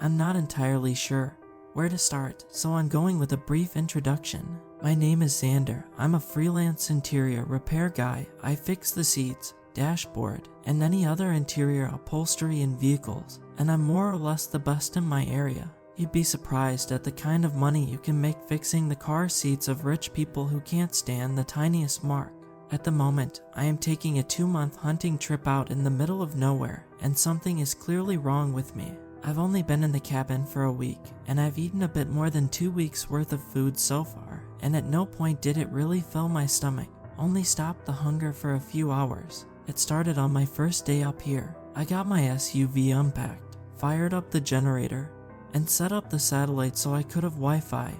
I'm not entirely sure where to start, so I'm going with a brief introduction. My name is Xander. I'm a freelance interior repair guy. I fix the seats, dashboard, and any other interior upholstery in vehicles, and I'm more or less the best in my area. You'd be surprised at the kind of money you can make fixing the car seats of rich people who can't stand the tiniest mark. At the moment, I am taking a 2-month hunting trip out in the middle of nowhere, and something is clearly wrong with me. I've only been in the cabin for a week, and I've eaten a bit more than 2 weeks worth of food so far, and at no point did it really fill my stomach, only stopped the hunger for a few hours. It started on my first day up here. I got my SUV unpacked, fired up the generator, and set up the satellite so I could have Wi-Fi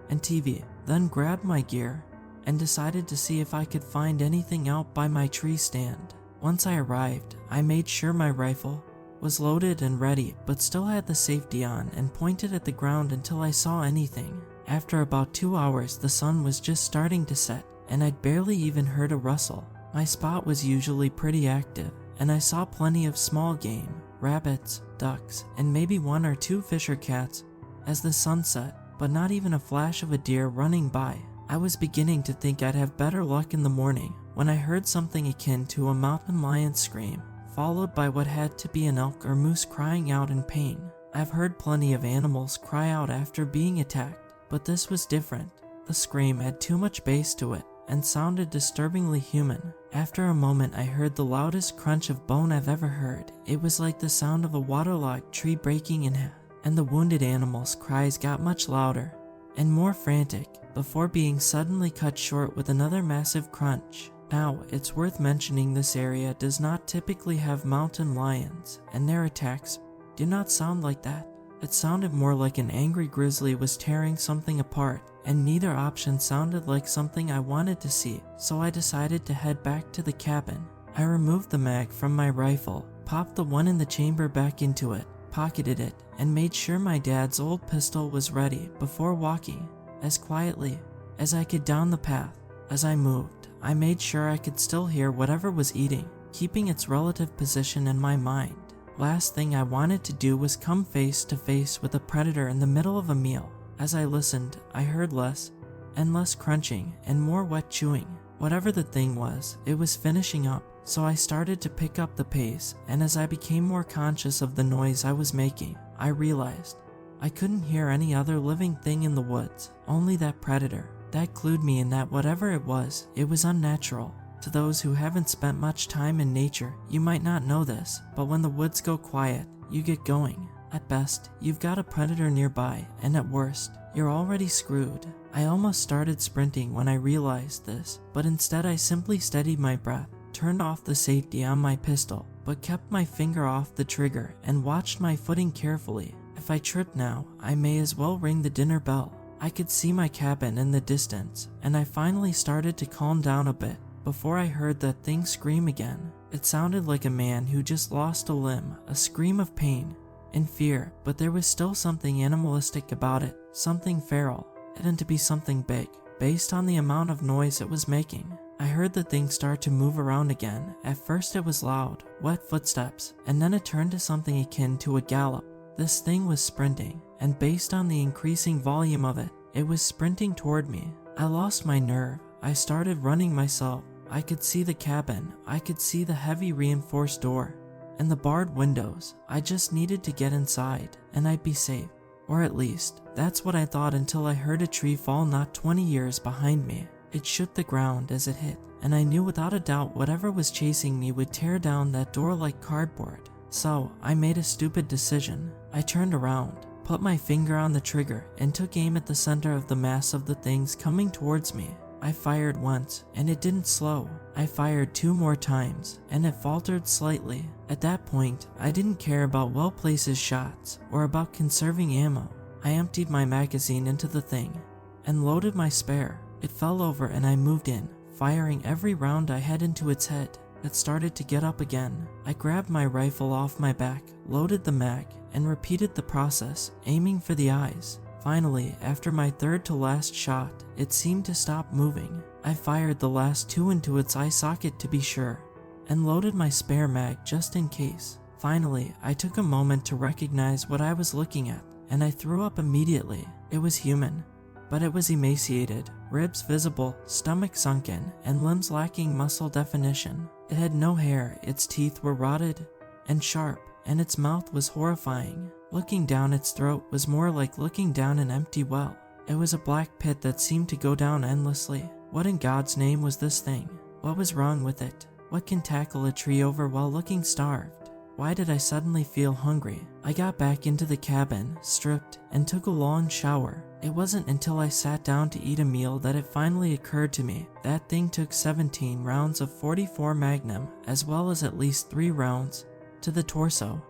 and TV, then grabbed my gear and decided to see if I could find anything out by my tree stand. Once I arrived, I made sure my rifle was loaded and ready, but still had the safety on and pointed at the ground until I saw anything. After about 2 hours, the sun was just starting to set, and I'd barely even heard a rustle. My spot was usually pretty active, and I saw plenty of small game, rabbits, ducks, and maybe 1 or 2 fisher cats as the sun set, but not even a flash of a deer running by. I was beginning to think I'd have better luck in the morning when I heard something akin to a mountain lion scream, followed by what had to be an elk or moose crying out in pain. I've heard plenty of animals cry out after being attacked, but this was different. The scream had too much bass to it and sounded disturbingly human. After a moment, I heard the loudest crunch of bone I've ever heard. It was like the sound of a waterlogged tree breaking in half, and the wounded animal's cries got much louder and more frantic before being suddenly cut short with another massive crunch. Now, it's worth mentioning this area does not typically have mountain lions, and their attacks do not sound like that. It sounded more like an angry grizzly was tearing something apart, and neither option sounded like something I wanted to see, so I decided to head back to the cabin. I removed the mag from my rifle, popped the one in the chamber back into it, pocketed it, and made sure my dad's old pistol was ready before walking as quietly as I could down the path. As I moved, I made sure I could still hear whatever was eating, keeping its relative position in my mind. Last thing I wanted to do was come face to face with a predator in the middle of a meal. As I listened, I heard less and less crunching and more wet chewing. Whatever the thing was, it was finishing up, so I started to pick up the pace, and as I became more conscious of the noise I was making, I realized I couldn't hear any other living thing in the woods, only that predator. That clued me in that whatever it was unnatural. To those who haven't spent much time in nature, you might not know this, but when the woods go quiet, you get going. At best, you've got a predator nearby, and at worst, you're already screwed. I almost started sprinting when I realized this, but instead I simply steadied my breath, turned off the safety on my pistol, but kept my finger off the trigger and watched my footing carefully. If I trip now, I may as well ring the dinner bell. I could see my cabin in the distance, and I finally started to calm down a bit before I heard that thing scream again. It sounded like a man who just lost a limb, a scream of pain and fear, but there was still something animalistic about it, something feral, and to be something big, based on the amount of noise it was making. I heard the thing start to move around again. At first it was loud, wet footsteps, and then it turned to something akin to a gallop. This thing was sprinting, and based on the increasing volume of it, it was sprinting toward me. I lost my nerve. I started running myself. I could see the cabin. I could see the heavy reinforced door and the barred windows. I just needed to get inside, and I'd be safe. Or at least, that's what I thought until I heard a tree fall not 20 years behind me. It shook the ground as it hit, and I knew without a doubt whatever was chasing me would tear down that door like cardboard. So, I made a stupid decision. I turned around, put my finger on the trigger, and took aim at the center of the mass of the things coming towards me. I fired once, and it didn't slow. I fired 2 more times, and it faltered slightly. At that point, I didn't care about well-placed shots or about conserving ammo. I emptied my magazine into the thing and loaded my spare. It fell over and I moved in, firing every round I had into its head. It started to get up again. I grabbed my rifle off my back, loaded the mag, and repeated the process, aiming for the eyes. Finally, after my third to last shot, it seemed to stop moving. I fired the last 2 into its eye socket to be sure, and loaded my spare mag just in case. Finally, I took a moment to recognize what I was looking at, and I threw up immediately. It was human, but it was emaciated, ribs visible, stomach sunken, and limbs lacking muscle definition. It had no hair, its teeth were rotted and sharp, and its mouth was horrifying. Looking down its throat was more like looking down an empty well. It was a black pit that seemed to go down endlessly. What in God's name was this thing? What was wrong with it? What can tackle a tree over while looking starved? Why did I suddenly feel hungry? I got back into the cabin, stripped, and took a long shower. It wasn't until I sat down to eat a meal that it finally occurred to me that thing took 17 rounds of 44 Magnum, as well as at least 3 rounds to the torso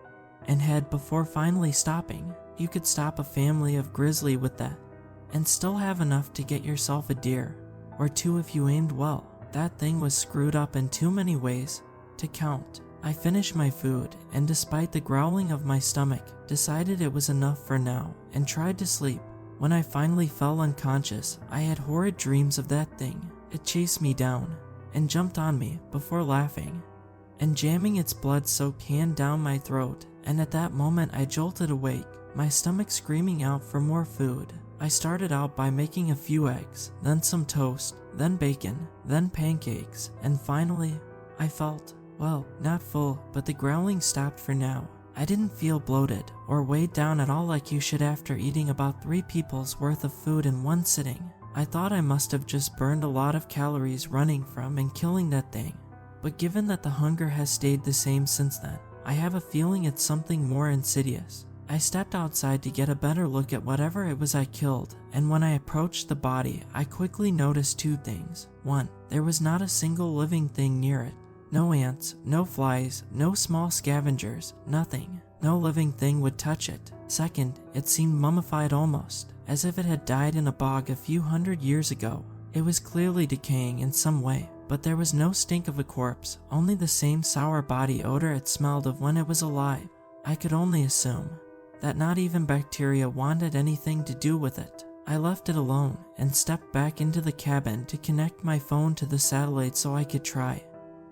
and head before finally stopping. You could stop a family of grizzly with that and still have enough to get yourself a deer or 2 if you aimed well. That thing was screwed up in too many ways to count. I finished my food, and despite the growling of my stomach, decided it was enough for now and tried to sleep. When I finally fell unconscious, I had horrid dreams of that thing. It chased me down and jumped on me before laughing and jamming its blood-soaked hand down my throat, and at that moment I jolted awake, my stomach screaming out for more food. I started out by making a few eggs, then some toast, then bacon, then pancakes, and finally, I felt, well, not full, but the growling stopped for now. I didn't feel bloated or weighed down at all like you should after eating about 3 people's worth of food in one sitting. I thought I must have just burned a lot of calories running from and killing that thing. But given that the hunger has stayed the same since then, I have a feeling it's something more insidious. I stepped outside to get a better look at whatever it was I killed, and when I approached the body, I quickly noticed 2 things. 1, there was not a single living thing near it. No ants, no flies, no small scavengers, nothing. No living thing would touch it. 2nd, it seemed mummified almost, as if it had died in a bog a few hundred years ago. It was clearly decaying in some way, but there was no stink of a corpse, only the same sour body odor it smelled of when it was alive. I could only assume that not even bacteria wanted anything to do with it. I left it alone and stepped back into the cabin to connect my phone to the satellite so I could try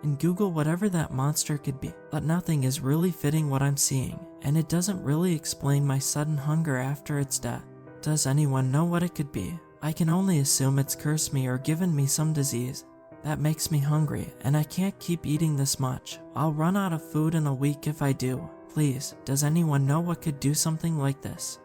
and Google whatever that monster could be. But nothing is really fitting what I'm seeing, and it doesn't really explain my sudden hunger after its death. Does anyone know what it could be? I can only assume it's cursed me or given me some disease that makes me hungry, and I can't keep eating this much. I'll run out of food in a week if I do. Please, does anyone know what could do something like this?